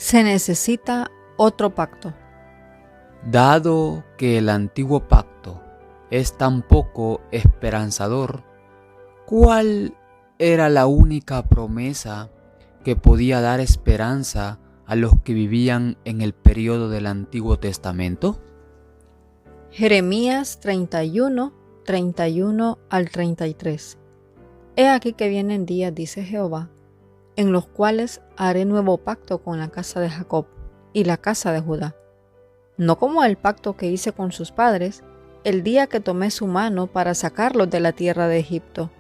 Se necesita otro pacto. Dado que el antiguo pacto es tan poco esperanzador, ¿cuál era la única promesa que podía dar esperanza a los que vivían en el periodo del Antiguo Testamento? Jeremías 31, 31 al 33. He aquí que vienen días, dice Jehová, en los cuales haré nuevo pacto con la casa de Jacob y la casa de Judá. No como el pacto que hice con sus padres, el día que tomé su mano para sacarlos de la tierra de Egipto,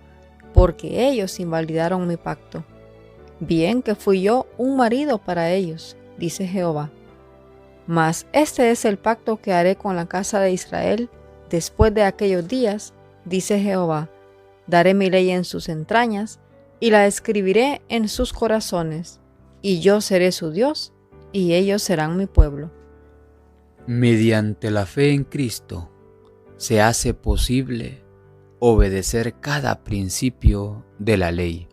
porque ellos invalidaron mi pacto. Bien que fui yo un marido para ellos, dice Jehová. Mas este es el pacto que haré con la casa de Israel después de aquellos días, dice Jehová. Daré mi ley en sus entrañas y la escribiré en sus corazones, y yo seré su Dios, y ellos serán mi pueblo. Mediante la fe en Cristo se hace posible obedecer cada principio de la ley.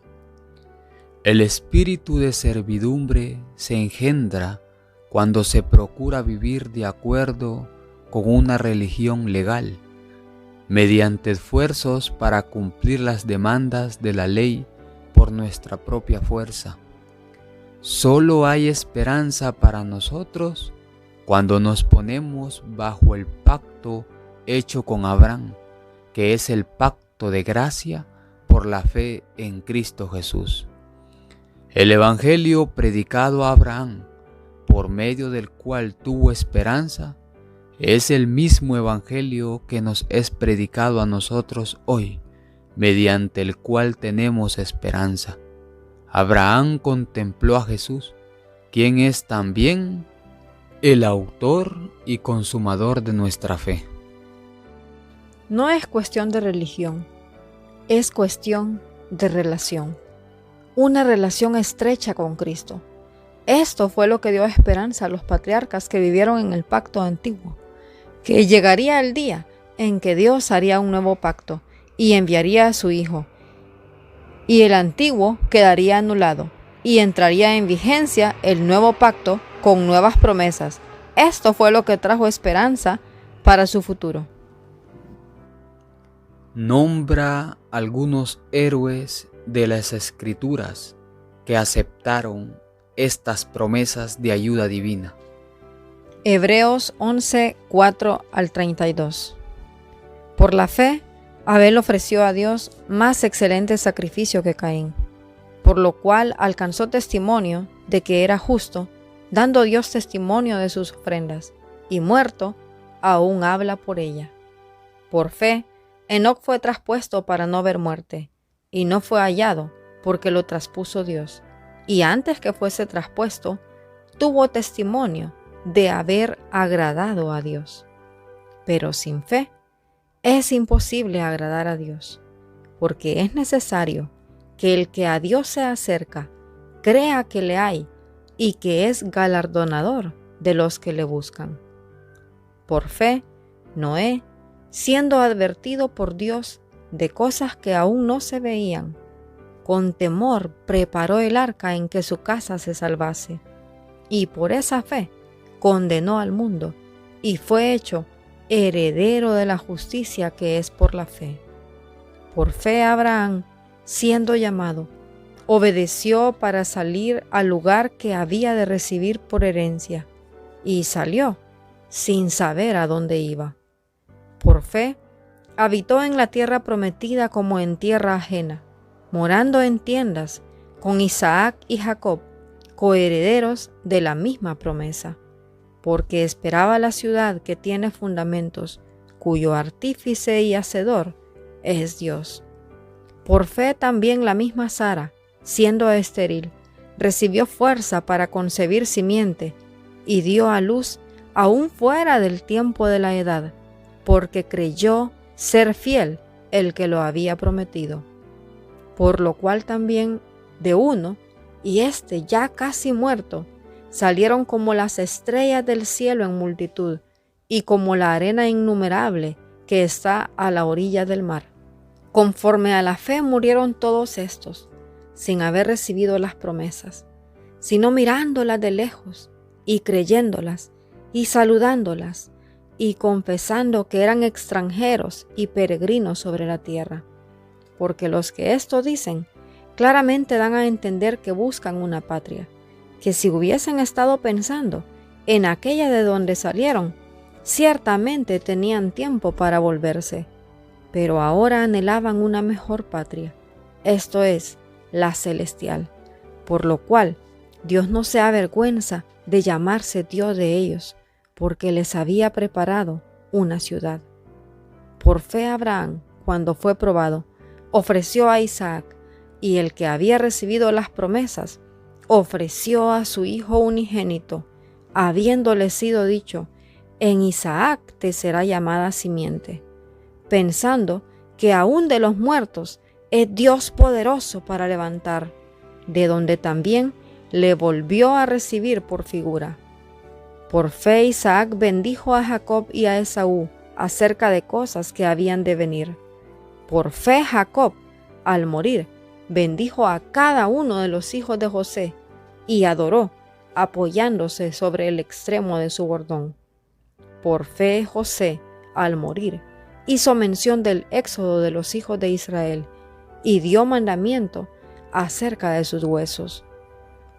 El espíritu de servidumbre se engendra cuando se procura vivir de acuerdo con una religión legal, mediante esfuerzos para cumplir las demandas de la ley por nuestra propia fuerza. Solo hay esperanza para nosotros cuando nos ponemos bajo el pacto hecho con Abraham, que es el pacto de gracia por la fe en Cristo Jesús. El evangelio predicado a Abraham, por medio del cual tuvo esperanza, es el mismo evangelio que nos es predicado a nosotros hoy, mediante el cual tenemos esperanza. Abraham contempló a Jesús, quien es también el autor y consumador de nuestra fe. No es cuestión de religión, es cuestión de relación. Una relación estrecha con Cristo. Esto fue lo que dio esperanza a los patriarcas que vivieron en el pacto antiguo, que llegaría el día en que Dios haría un nuevo pacto y enviaría a su Hijo, y el antiguo quedaría anulado, y entraría en vigencia el nuevo pacto con nuevas promesas. Esto fue lo que trajo esperanza para su futuro. Nombra algunos héroes de las Escrituras que aceptaron estas promesas de ayuda divina. Hebreos 11, 4 al 32. Por la fe, Abel ofreció a Dios más excelente sacrificio que Caín, por lo cual alcanzó testimonio de que era justo, dando Dios testimonio de sus ofrendas, y muerto, aún habla por ella. Por fe, Enoc fue traspuesto para no ver muerte, y no fue hallado, porque lo traspuso Dios. Y antes que fuese traspuesto, tuvo testimonio de haber agradado a Dios. Pero sin fe, es imposible agradar a Dios, porque es necesario que el que a Dios se acerca crea que le hay y que es galardonador de los que le buscan. Por fe, Noé, siendo advertido por Dios de cosas que aún no se veían, con temor preparó el arca en que su casa se salvase, y por esa fe condenó al mundo y fue hecho heredero de la justicia que es por la fe. Por fe Abraham, siendo llamado, obedeció para salir al lugar que había de recibir por herencia, y salió sin saber a dónde iba. Por fe, habitó en la tierra prometida como en tierra ajena, morando en tiendas con Isaac y Jacob, coherederos de la misma promesa, porque esperaba la ciudad que tiene fundamentos, cuyo artífice y hacedor es Dios. Por fe también la misma Sara, siendo estéril, recibió fuerza para concebir simiente, y dio a luz aún fuera del tiempo de la edad, porque creyó ser fiel el que lo había prometido. Por lo cual también de uno, y éste ya casi muerto, salieron como las estrellas del cielo en multitud, y como la arena innumerable que está a la orilla del mar. Conforme a la fe murieron todos estos, sin haber recibido las promesas, sino mirándolas de lejos y creyéndolas y saludándolas y confesando que eran extranjeros y peregrinos sobre la tierra. Porque los que esto dicen claramente dan a entender que buscan una patria, que si hubiesen estado pensando en aquella de donde salieron, ciertamente tenían tiempo para volverse, pero ahora anhelaban una mejor patria, esto es, la celestial, por lo cual Dios no se avergüenza de llamarse Dios de ellos, porque les había preparado una ciudad. Por fe Abraham, cuando fue probado, ofreció a Isaac, y el que había recibido las promesas, ofreció a su hijo unigénito, habiéndole sido dicho, en Isaac te será llamada simiente, pensando que aún de los muertos es Dios poderoso para levantar, de donde también le volvió a recibir por figura. Por fe Isaac bendijo a Jacob y a Esaú acerca de cosas que habían de venir. Por fe Jacob, al morir, bendijo a cada uno de los hijos de José y adoró, apoyándose sobre el extremo de su bordón. Por fe José, al morir, hizo mención del éxodo de los hijos de Israel y dio mandamiento acerca de sus huesos.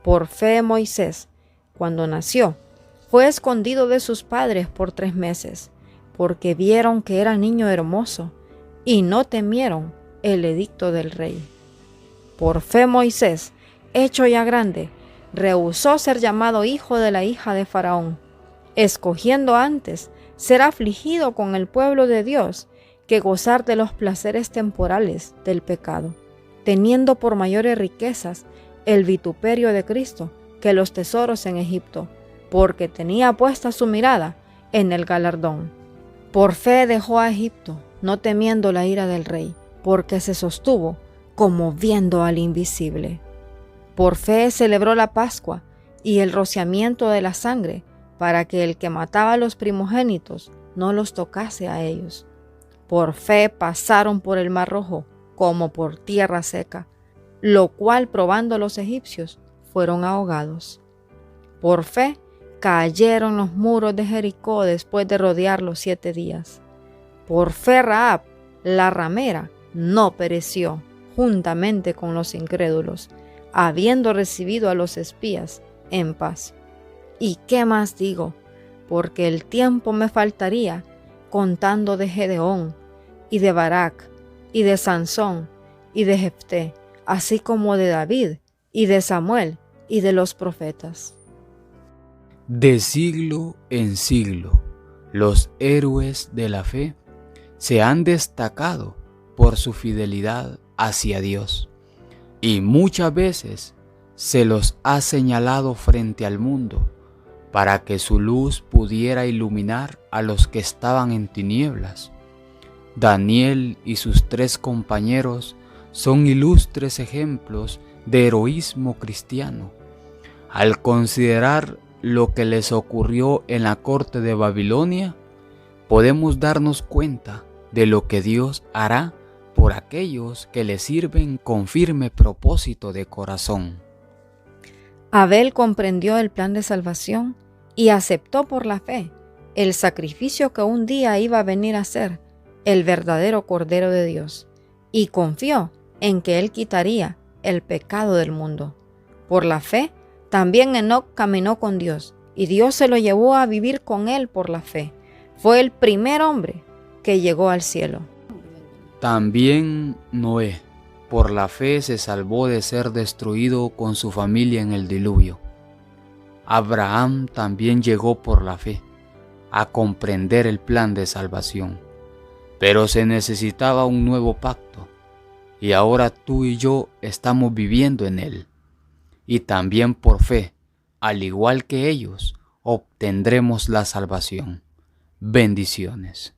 Por fe Moisés, cuando nació, fue escondido de sus padres por 3 meses, porque vieron que era niño hermoso y no temieron el edicto del rey. Por fe Moisés, hecho ya grande, rehusó ser llamado hijo de la hija de Faraón, escogiendo antes ser afligido con el pueblo de Dios que gozar de los placeres temporales del pecado, teniendo por mayores riquezas el vituperio de Cristo que los tesoros en Egipto, porque tenía puesta su mirada en el galardón. Por fe dejó a Egipto, no temiendo la ira del rey, porque se sostuvo como viendo al invisible. Por fe celebró la Pascua y el rociamiento de la sangre, para que el que mataba a los primogénitos no los tocase a ellos. Por fe pasaron por el Mar Rojo como por tierra seca, lo cual probando los egipcios fueron ahogados. Por fe cayeron los muros de Jericó después de rodearlos 7 días. Por fe Rahab, la ramera, no pereció juntamente con los incrédulos, habiendo recibido a los espías en paz. ¿Y qué más digo? Porque el tiempo me faltaría contando de Gedeón, y de Barak, y de Sansón, y de Jefté, así como de David, y de Samuel, y de los profetas. De siglo en siglo, los héroes de la fe se han destacado por su fidelidad hacia Dios, y muchas veces se los ha señalado frente al mundo para que su luz pudiera iluminar a los que estaban en tinieblas. Daniel y sus 3 compañeros son ilustres ejemplos de heroísmo cristiano. Al considerar lo que les ocurrió en la corte de Babilonia, podemos darnos cuenta de lo que Dios hará por aquellos que le sirven con firme propósito de corazón. Abel comprendió el plan de salvación y aceptó por la fe el sacrificio que un día iba a venir a ser el verdadero Cordero de Dios, y confió en que Él quitaría el pecado del mundo. Por la fe, también Enoc caminó con Dios, y Dios se lo llevó a vivir con Él por la fe. Fue el primer hombre que llegó al cielo. También Noé, por la fe, se salvó de ser destruido con su familia en el diluvio. Abraham también llegó por la fe a comprender el plan de salvación, pero se necesitaba un nuevo pacto, y ahora tú y yo estamos viviendo en él, y también por fe, al igual que ellos, obtendremos la salvación. Bendiciones.